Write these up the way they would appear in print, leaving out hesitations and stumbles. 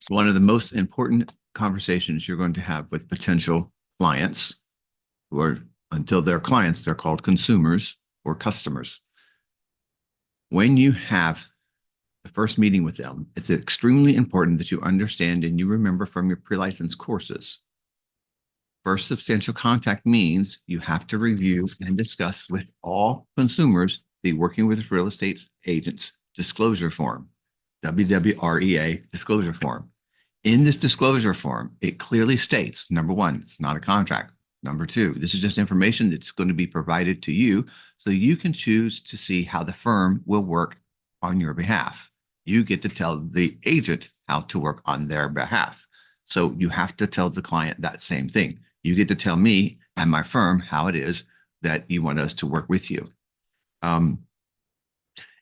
It's one of the most important conversations you're going to have with potential clients, who are, until they're clients, they're called consumers or customers. When you have the first meeting with them, it's extremely important that you understand and you remember from your pre-license courses. First substantial contact means you have to review and discuss with all consumers the working with real estate agents disclosure form, WWREA disclosure form. In this disclosure form, it clearly states, number one, it's not a contract. Number two, this is just information that's going to be provided to you so you can choose to see how the firm will work on your behalf. You get to tell the agent how to work on their behalf. So you have to tell the client that same thing. You get to tell me and my firm how it is that you want us to work with you.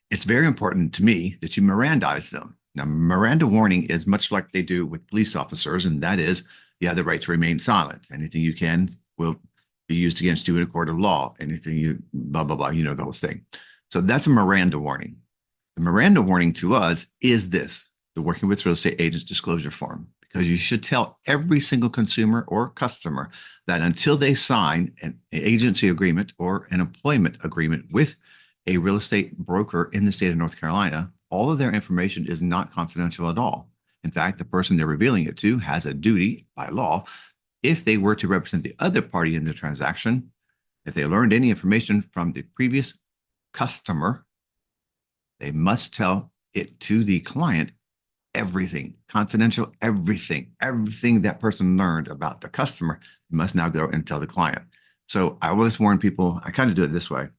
It's very important to me that you Mirandize them. Now, Miranda warning is much like they do with police officers, and that is you have the right to remain silent. Anything you can will be used against you in a court of law. Anything you blah, blah, blah, you know, the whole thing. So that's a Miranda warning. The Miranda warning to us is this, the Working with Real Estate Agents disclosure form, because you should tell every single consumer or customer that until they sign an agency agreement or an employment agreement with a real estate broker in the state of North Carolina, all of their information is not confidential at all. In fact, the person they're revealing it to has a duty by law, if they were to represent the other party in the transaction, if they learned any information from the previous customer, they must tell it to the client, everything, confidential, everything that person learned about the customer must now go and tell the client. So I always warn people, I kind of do it this way.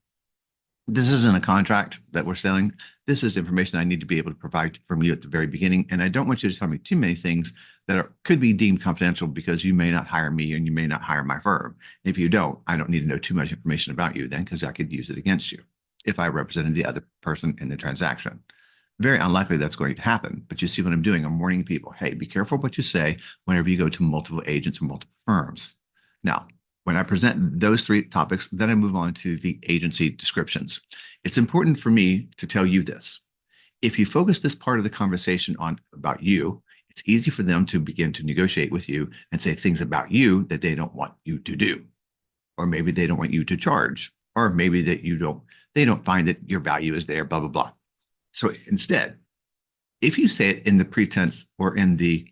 This isn't a contract that we're selling. This is information I need to be able to provide from you at the very beginning. And I don't want you to tell me too many things that could be deemed confidential because you may not hire me and you may not hire my firm. If you don't, I don't need to know too much information about you then because I could use it against you if I represented the other person in the transaction. Very unlikely that's going to happen, but you see what I'm doing. I'm warning people, hey, be careful what you say whenever you go to multiple agents or multiple firms. Now, when I present those three topics, then I move on to the agency descriptions. It's important for me to tell you this. If you focus this part of the conversation on about you, it's easy for them to begin to negotiate with you and say things about you that they don't want you to do. Or maybe they don't want you to charge. Or maybe that they don't find that your value is there, blah, blah, blah. So instead, if you say it in the pretense or in the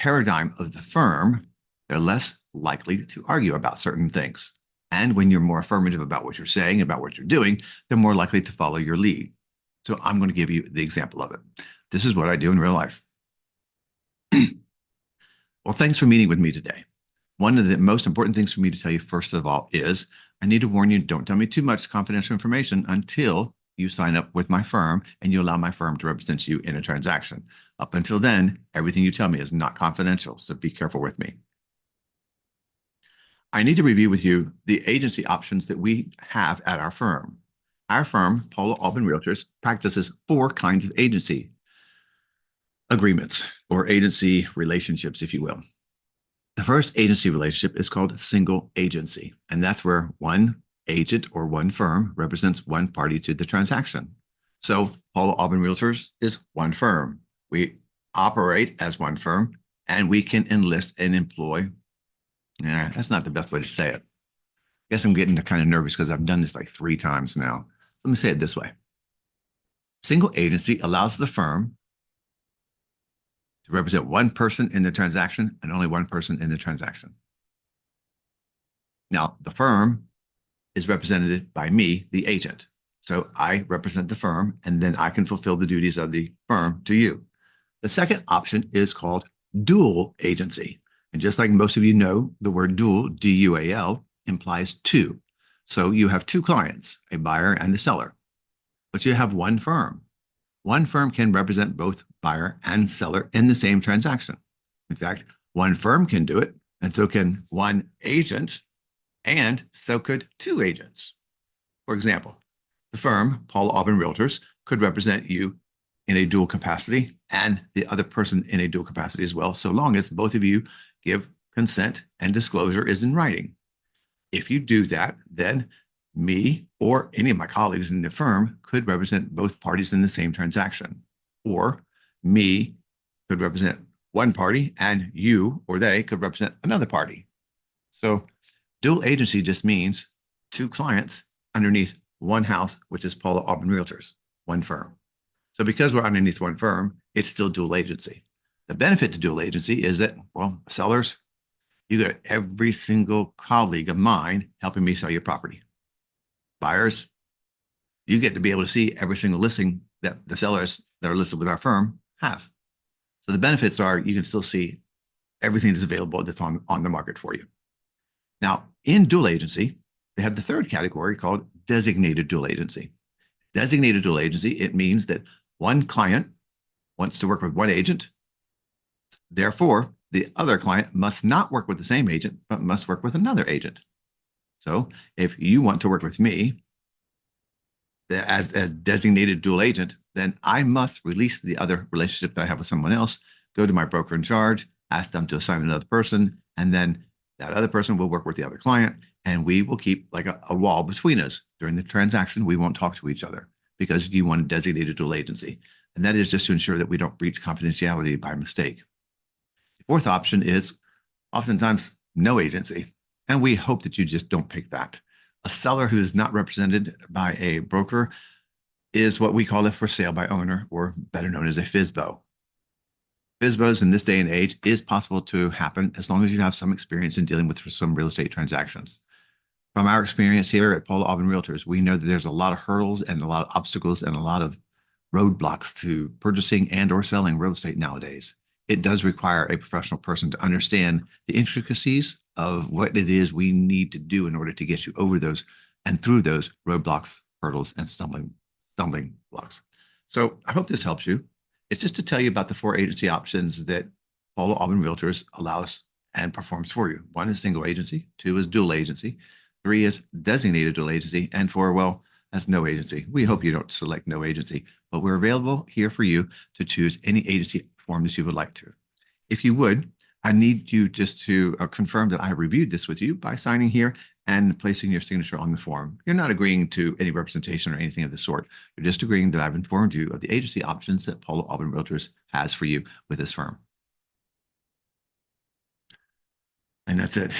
paradigm of the firm, they're less likely to argue about certain things. And when you're more affirmative about what you're saying, about what you're doing, they're more likely to follow your lead. So I'm going to give you the example of it. This is what I do in real life. Well, thanks for meeting with me today. One of the most important things for me to tell you, first of all, is I need to warn you, don't tell me too much confidential information until you sign up with my firm and you allow my firm to represent you in a transaction. Up until then, everything you tell me is not confidential, so be careful with me. I need to review with you the agency options that we have at our firm. Our firm, Paula Albin Realtors, practices 4 kinds of agency agreements or agency relationships, if you will. The first agency relationship is called single agency, and that's where one agent or one firm represents one party to the transaction. So Paula Albin Realtors is one firm. We operate as one firm, and we can enlist and employ. Yeah, that's not the best way to say it. I guess I'm getting kind of nervous because I've done this like 3 times now. So let me say it this way. Single agency allows the firm to represent one person in the transaction and only one person in the transaction. Now, the firm is represented by me, the agent. So I represent the firm, and then I can fulfill the duties of the firm to you. The second option is called dual agency. And just like most of you know, the word dual, D-U-A-L, implies 2. So you have 2 clients, a buyer and a seller, but you have one firm. One firm can represent both buyer and seller in the same transaction. In fact, one firm can do it, and so can one agent, and so could 2 agents. For example, the firm, Paula Albin Realtors, could represent you in a dual capacity and the other person in a dual capacity as well, so long as both of you give consent and disclosure is in writing. If you do that, then me or any of my colleagues in the firm could represent both parties in the same transaction. Or me could represent one party and you or they could represent another party. So dual agency just means two clients underneath one house, which is Paula Auburn Realtors, one firm. So because we're underneath one firm, it's still dual agency. The benefit to dual agency is that, well, sellers, you got every single colleague of mine helping me sell your property. Buyers, you get to be able to see every single listing that the sellers that are listed with our firm have. So the benefits are you can still see everything that's available that's on the market for you. Now, in dual agency, they have the third category called designated dual agency. Designated dual agency, it means that one client wants to work with one agent. Therefore, the other client must not work with the same agent, but must work with another agent. So if you want to work with me as designated dual agent, then I must release the other relationship that I have with someone else, go to my broker in charge, ask them to assign another person, and then that other person will work with the other client, and we will keep like a wall between us. During the transaction, we won't talk to each other because you want a designated dual agency. And that is just to ensure that we don't breach confidentiality by mistake. The fourth option is oftentimes no agency. And we hope that you just don't pick that. A seller who is not represented by a broker is what we call a for sale by owner, or better known as a FSBO. FSBOs in this day and age is possible to happen as long as you have some experience in dealing with some real estate transactions. From our experience here at Paula Auburn Realtors, we know that there's a lot of hurdles and a lot of obstacles and a lot of roadblocks to purchasing and or selling real estate nowadays. It does require a professional person to understand the intricacies of what it is we need to do in order to get you over those and through those roadblocks, hurdles, and stumbling blocks. So I hope this helps you. It's just to tell you about the 4 agency options that Paula Auburn Realtors allows and performs for you. 1 is single agency, 2 is dual agency, 3 is designated dual agency, and 4, well, that's no agency. We hope you don't select no agency, but we're available here for you to choose any agency form that you would like to. If you would, I need you just to confirm that I reviewed this with you by signing here and placing your signature on the form. You're not agreeing to any representation or anything of the sort. You're just agreeing that I've informed you of the agency options that Paula Auburn Realtors has for you with this firm. And that's it.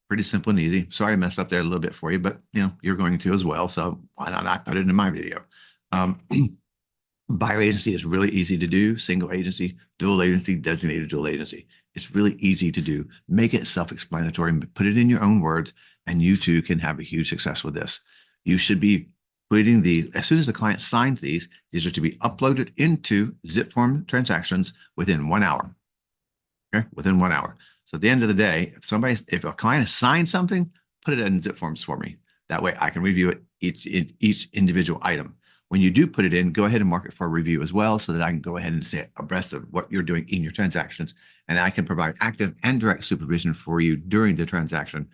Pretty simple and easy. Sorry I messed up there a little bit for you, but you're going to as well. So why not I put it in my video? Buyer agency is really easy to do. Single agency, dual agency, designated dual agency. It's really easy to do. Make it self-explanatory and put it in your own words, and you too can have a huge success with this. You should be putting these, as soon as the client signs these are to be uploaded into zip form transactions within 1 hour. Okay, within 1 hour. So at the end of the day, if a client has signed something, put it in zip forms for me. That way I can review it each individual item. When you do put it in, go ahead and mark it for review as well, so that I can go ahead and stay abreast of what you're doing in your transactions, and I can provide active and direct supervision for you during the transaction.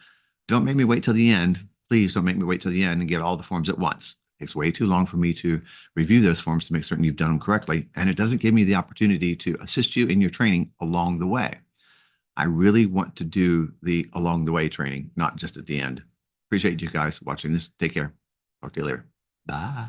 Don't make me wait till the end. Please don't make me wait till the end and get all the forms at once. It takes way too long for me to review those forms to make certain you've done them correctly, and it doesn't give me the opportunity to assist you in your training along the way. I really want to do the along the way training, not just at the end. Appreciate you guys watching this. Take care. Talk to you later. Bye.